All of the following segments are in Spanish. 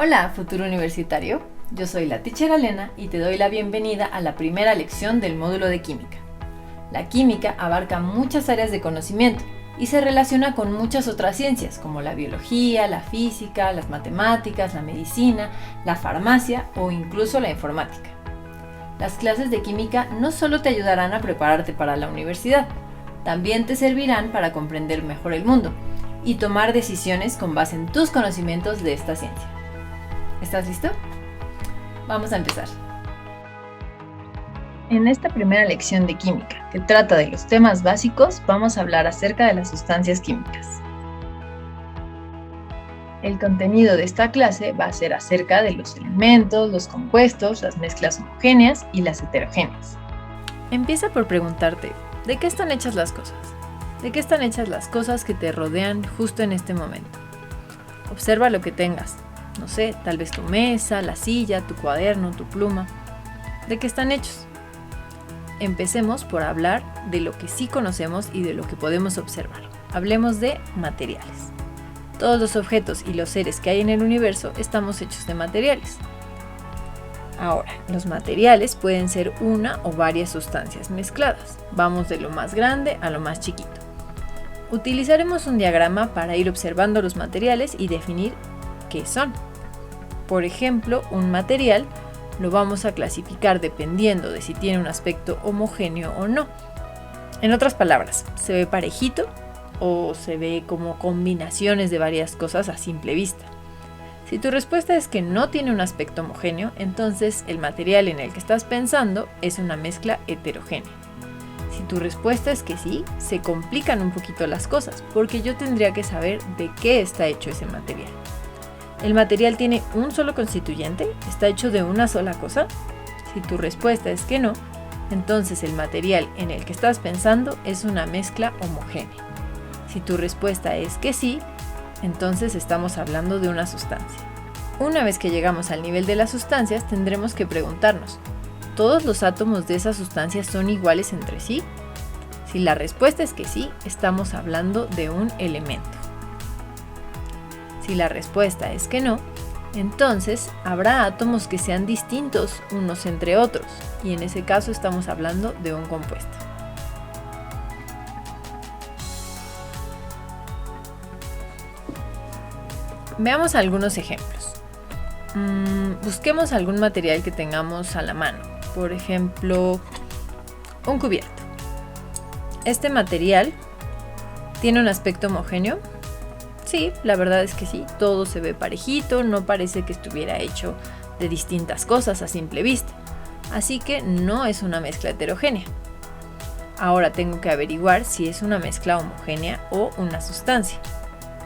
Hola, futuro universitario. Yo soy la teacher Elena y te doy la bienvenida a la primera lección del módulo de química. La química abarca muchas áreas de conocimiento y se relaciona con muchas otras ciencias como la biología, la física, las matemáticas, la medicina, la farmacia o incluso la informática. Las clases de química no solo te ayudarán a prepararte para la universidad, también te servirán para comprender mejor el mundo y tomar decisiones con base en tus conocimientos de esta ciencia. ¿Estás listo? Vamos a empezar. En esta primera lección de química, que trata de los temas básicos, vamos a hablar acerca de las sustancias químicas. El contenido de esta clase va a ser acerca de los elementos, los compuestos, las mezclas homogéneas y las heterogéneas. Empieza por preguntarte, ¿de qué están hechas las cosas? ¿De qué están hechas las cosas que te rodean justo en este momento? Observa lo que tengas. No sé, tal vez tu mesa, la silla, tu cuaderno, tu pluma. ¿De qué están hechos? Empecemos por hablar de lo que sí conocemos y de lo que podemos observar. Hablemos de materiales. Todos los objetos y los seres que hay en el universo estamos hechos de materiales. Ahora, los materiales pueden ser una o varias sustancias mezcladas. Vamos de lo más grande a lo más chiquito. Utilizaremos un diagrama para ir observando los materiales y definir qué son. Por ejemplo, un material lo vamos a clasificar dependiendo de si tiene un aspecto homogéneo o no. En otras palabras, ¿se ve parejito o se ve como combinaciones de varias cosas a simple vista? Si tu respuesta es que no tiene un aspecto homogéneo, entonces el material en el que estás pensando es una mezcla heterogénea. Si tu respuesta es que sí, se complican un poquito las cosas, porque yo tendría que saber de qué está hecho ese material. ¿El material tiene un solo constituyente? ¿Está hecho de una sola cosa? Si tu respuesta es que no, entonces el material en el que estás pensando es una mezcla homogénea. Si tu respuesta es que sí, entonces estamos hablando de una sustancia. Una vez que llegamos al nivel de las sustancias, tendremos que preguntarnos, ¿todos los átomos de esa sustancia son iguales entre sí? Si la respuesta es que sí, estamos hablando de un elemento. Si la respuesta es que no, entonces habrá átomos que sean distintos unos entre otros, y en ese caso estamos hablando de un compuesto. Veamos algunos ejemplos. Busquemos algún material que tengamos a la mano. Por ejemplo, un cubierto. ¿Este material tiene un aspecto homogéneo? Sí, la verdad es que sí, todo se ve parejito, no parece que estuviera hecho de distintas cosas a simple vista, así que no es una mezcla heterogénea. Ahora tengo que averiguar si es una mezcla homogénea o una sustancia.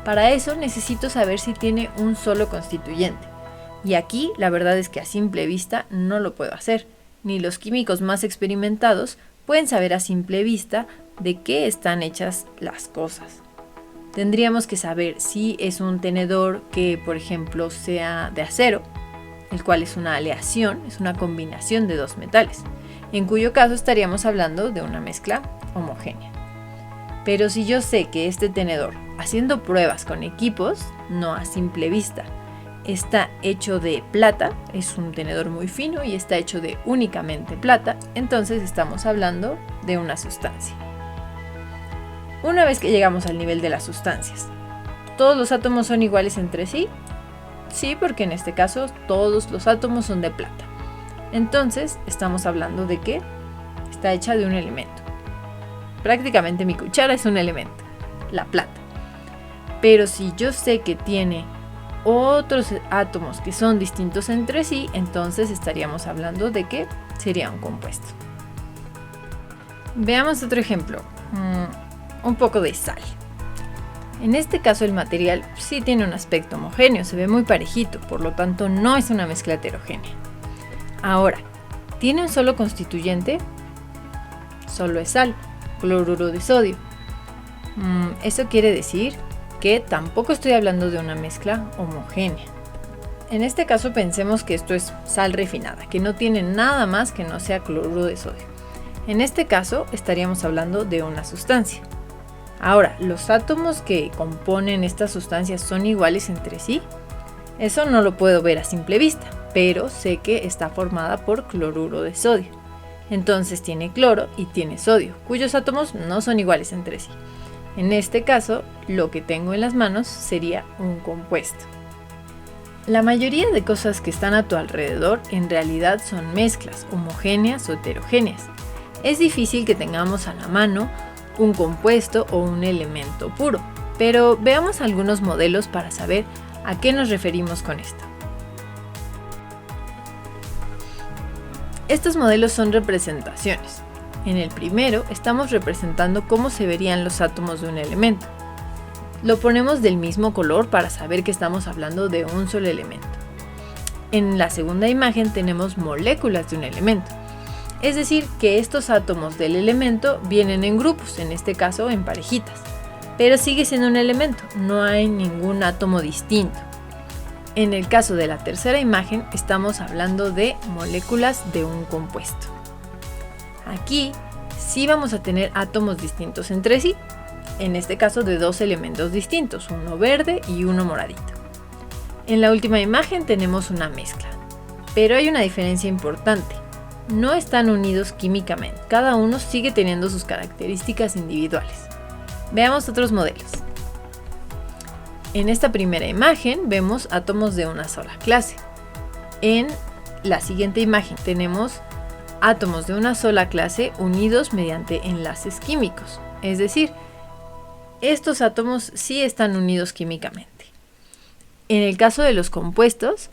Para eso necesito saber si tiene un solo constituyente, y aquí la verdad es que a simple vista no lo puedo hacer, ni los químicos más experimentados pueden saber a simple vista de qué están hechas las cosas. Tendríamos que saber si es un tenedor que, por ejemplo, sea de acero, el cual es una aleación, es una combinación de dos metales, en cuyo caso estaríamos hablando de una mezcla homogénea. Pero si yo sé que este tenedor, haciendo pruebas con equipos, no a simple vista, está hecho de plata, es un tenedor muy fino y está hecho de únicamente plata, entonces estamos hablando de una sustancia. Una vez que llegamos al nivel de las sustancias, ¿todos los átomos son iguales entre sí? Sí, porque en este caso todos los átomos son de plata. Entonces estamos hablando de que está hecha de un elemento. Prácticamente mi cuchara es un elemento, la plata. Pero si yo sé que tiene otros átomos que son distintos entre sí, entonces estaríamos hablando de que sería un compuesto. Veamos otro ejemplo. Un poco de sal. En este caso el material sí tiene un aspecto homogéneo, se ve muy parejito, por lo tanto no es una mezcla heterogénea. Ahora, ¿tiene un solo constituyente? Solo es sal, cloruro de sodio. Eso quiere decir que tampoco estoy hablando de una mezcla homogénea. En este caso pensemos que esto es sal refinada, que no tiene nada más que no sea cloruro de sodio. En este caso estaríamos hablando de una sustancia. Ahora, ¿los átomos que componen estas sustancias son iguales entre sí? Eso no lo puedo ver a simple vista, pero sé que está formada por cloruro de sodio. Entonces tiene cloro y tiene sodio, cuyos átomos no son iguales entre sí. En este caso, lo que tengo en las manos sería un compuesto. La mayoría de cosas que están a tu alrededor en realidad son mezclas, homogéneas o heterogéneas. Es difícil que tengamos a la mano un compuesto o un elemento puro, pero veamos algunos modelos para saber a qué nos referimos con esto. Estos modelos son representaciones. En el primero estamos representando cómo se verían los átomos de un elemento. Lo ponemos del mismo color para saber que estamos hablando de un solo elemento. En la segunda imagen tenemos moléculas de un elemento. Es decir, que estos átomos del elemento vienen en grupos, en este caso en parejitas. Pero sigue siendo un elemento, no hay ningún átomo distinto. En el caso de la tercera imagen estamos hablando de moléculas de un compuesto. Aquí sí vamos a tener átomos distintos entre sí, en este caso de dos elementos distintos, uno verde y uno moradito. En la última imagen tenemos una mezcla, pero hay una diferencia importante. No están unidos químicamente, cada uno sigue teniendo sus características individuales. Veamos otros modelos. En esta primera imagen vemos átomos de una sola clase. En la siguiente imagen tenemos átomos de una sola clase unidos mediante enlaces químicos, es decir, estos átomos sí están unidos químicamente. En el caso de los compuestos,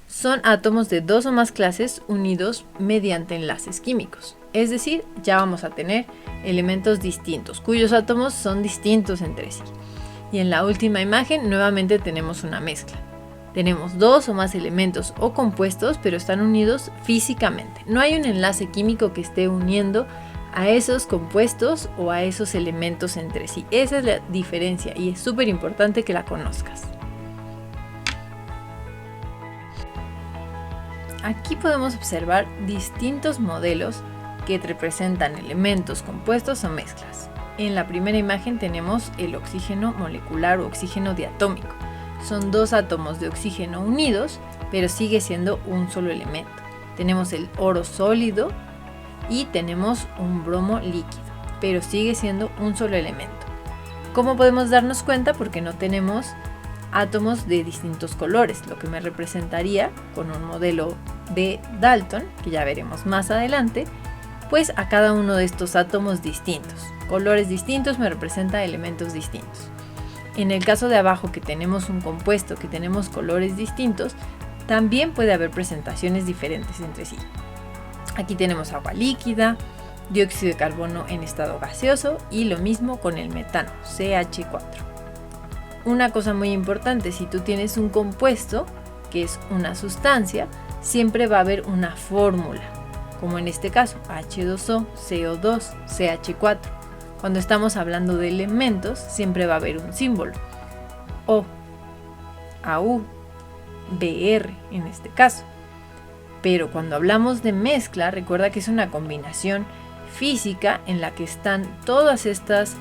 son átomos de dos o más clases unidos mediante enlaces químicos, es decir, ya vamos a tener elementos distintos, cuyos átomos son distintos entre sí. Y en la última imagen nuevamente tenemos una mezcla. Tenemos dos o más elementos o compuestos, pero están unidos físicamente. No hay un enlace químico que esté uniendo a esos compuestos o a esos elementos entre sí. Esa es la diferencia y es súper importante que la conozcas. Aquí podemos observar distintos modelos que representan elementos, compuestos o mezclas. En la primera imagen tenemos el oxígeno molecular o oxígeno diatómico. Son dos átomos de oxígeno unidos, pero sigue siendo un solo elemento. Tenemos el oro sólido y tenemos un bromo líquido, pero sigue siendo un solo elemento. ¿Cómo podemos darnos cuenta? Porque no tenemos átomos de distintos colores, lo que me representaría con un modelo de Dalton, que ya veremos más adelante, pues a cada uno de estos átomos distintos. Colores distintos me representa elementos distintos. En el caso de abajo, que tenemos un compuesto, que tenemos colores distintos, también puede haber presentaciones diferentes entre sí. Aquí tenemos agua líquida, dióxido de carbono en estado gaseoso y lo mismo con el metano, CH4. Una cosa muy importante, si tú tienes un compuesto, que es una sustancia, siempre va a haber una fórmula, como en este caso H2O, CO2, CH4. Cuando estamos hablando de elementos, siempre va a haber un símbolo, O, AU, BR en este caso. Pero cuando hablamos de mezcla, recuerda que es una combinación física en la que están todas estas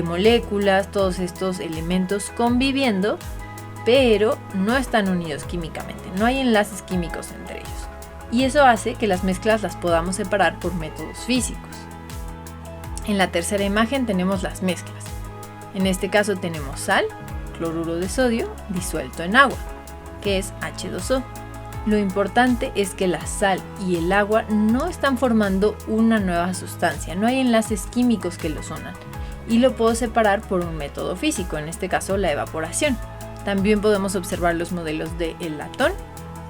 moléculas, todos estos elementos conviviendo, pero no están unidos químicamente, no hay enlaces químicos entre ellos. Y eso hace que las mezclas las podamos separar por métodos físicos. En la tercera imagen tenemos las mezclas. En este caso tenemos sal, cloruro de sodio, disuelto en agua, que es H2O. Lo importante es que la sal y el agua no están formando una nueva sustancia, no hay enlaces químicos que los unan. Y lo puedo separar por un método físico, en este caso la evaporación. También podemos observar los modelos del latón,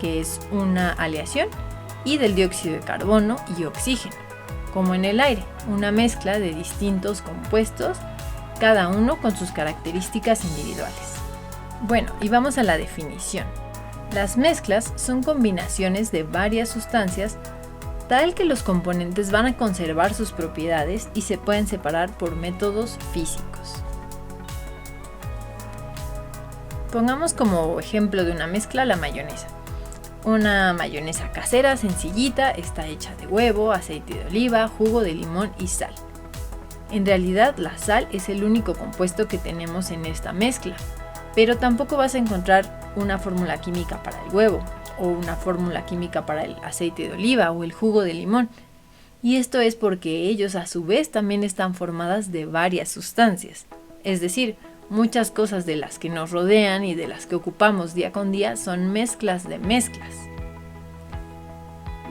que es una aleación, y del dióxido de carbono y oxígeno, como en el aire, una mezcla de distintos compuestos, cada uno con sus características individuales. Bueno, y vamos a la definición. Las mezclas son combinaciones de varias sustancias tal que los componentes van a conservar sus propiedades y se pueden separar por métodos físicos. Pongamos como ejemplo de una mezcla la mayonesa. Una mayonesa casera sencillita, está hecha de huevo, aceite de oliva, jugo de limón y sal. En realidad la sal es el único compuesto que tenemos en esta mezcla, pero tampoco vas a encontrar una fórmula química para el huevo, o una fórmula química para el aceite de oliva o el jugo de limón. Y esto es porque ellos a su vez también están formadas de varias sustancias. Es decir, muchas cosas de las que nos rodean y de las que ocupamos día con día son mezclas de mezclas.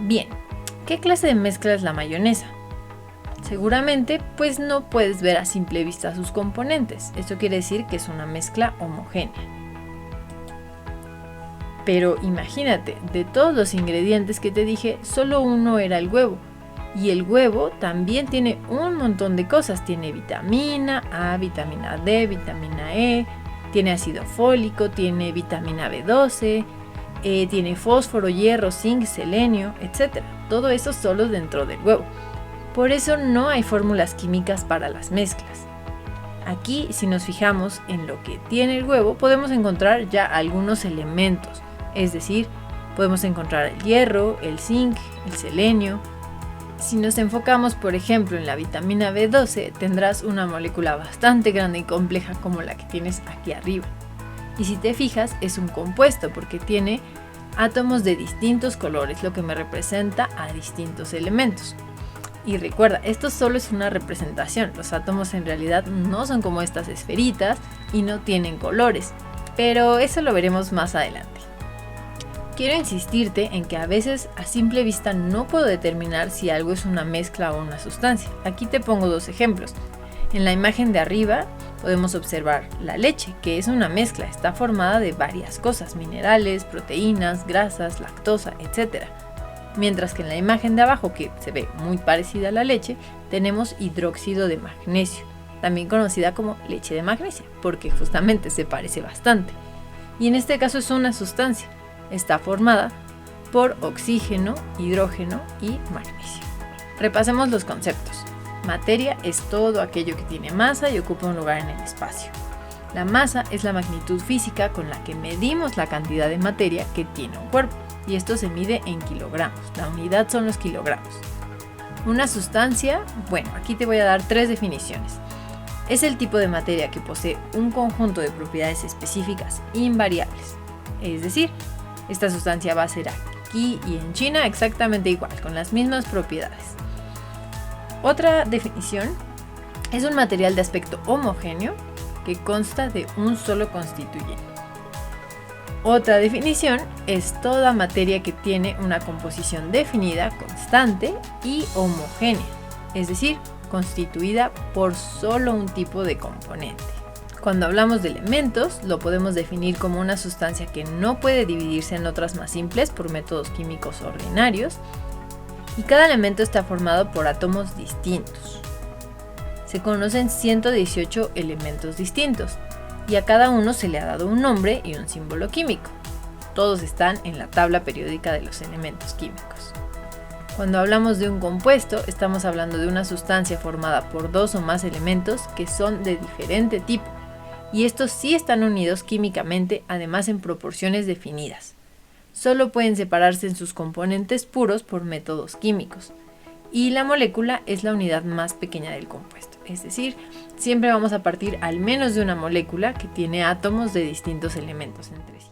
Bien, ¿qué clase de mezcla es la mayonesa? Seguramente, pues no puedes ver a simple vista sus componentes. Esto quiere decir que es una mezcla homogénea. Pero imagínate, de todos los ingredientes que te dije, solo uno era el huevo. Y el huevo también tiene un montón de cosas. Tiene vitamina A, vitamina D, vitamina E, tiene ácido fólico, tiene vitamina B12, tiene fósforo, hierro, zinc, selenio, etc. Todo eso solo dentro del huevo. Por eso no hay fórmulas químicas para las mezclas. Aquí, si nos fijamos en lo que tiene el huevo, podemos encontrar ya algunos elementos. Es decir, podemos encontrar el hierro, el zinc, el selenio. Si nos enfocamos, por ejemplo, en la vitamina B12, tendrás una molécula bastante grande y compleja como la que tienes aquí arriba. Y si te fijas, es un compuesto porque tiene átomos de distintos colores, lo que me representa a distintos elementos. Y recuerda, esto solo es una representación. Los átomos en realidad no son como estas esferitas y no tienen colores, pero eso lo veremos más adelante. Quiero insistirte en que a veces a simple vista no puedo determinar si algo es una mezcla o una sustancia. Aquí te pongo dos ejemplos. En la imagen de arriba podemos observar la leche, que es una mezcla, está formada de varias cosas, minerales, proteínas, grasas, lactosa, etc. Mientras que en la imagen de abajo, que se ve muy parecida a la leche, tenemos hidróxido de magnesio, también conocida como leche de magnesia, porque justamente se parece bastante. Y en este caso es una sustancia. Está formada por oxígeno, hidrógeno y magnesio. Repasemos los conceptos. Materia es todo aquello que tiene masa y ocupa un lugar en el espacio. La masa es la magnitud física con la que medimos la cantidad de materia que tiene un cuerpo, y esto se mide en kilogramos. La unidad son los kilogramos. Una sustancia, bueno, aquí te voy a dar 3 definiciones. Es el tipo de materia que posee un conjunto de propiedades específicas invariables. Es decir, esta sustancia va a ser aquí y en China exactamente igual, con las mismas propiedades. Otra definición es un material de aspecto homogéneo que consta de un solo constituyente. Otra definición es toda materia que tiene una composición definida, constante y homogénea, es decir, constituida por solo un tipo de componente. Cuando hablamos de elementos, lo podemos definir como una sustancia que no puede dividirse en otras más simples por métodos químicos ordinarios, y cada elemento está formado por átomos distintos. Se conocen 118 elementos distintos, y a cada uno se le ha dado un nombre y un símbolo químico. Todos están en la tabla periódica de los elementos químicos. Cuando hablamos de un compuesto, estamos hablando de una sustancia formada por 2 o más elementos que son de diferente tipo, y estos sí están unidos químicamente, además en proporciones definidas. Solo pueden separarse en sus componentes puros por métodos químicos, y la molécula es la unidad más pequeña del compuesto. Es decir, siempre vamos a partir al menos de una molécula que tiene átomos de distintos elementos entre sí.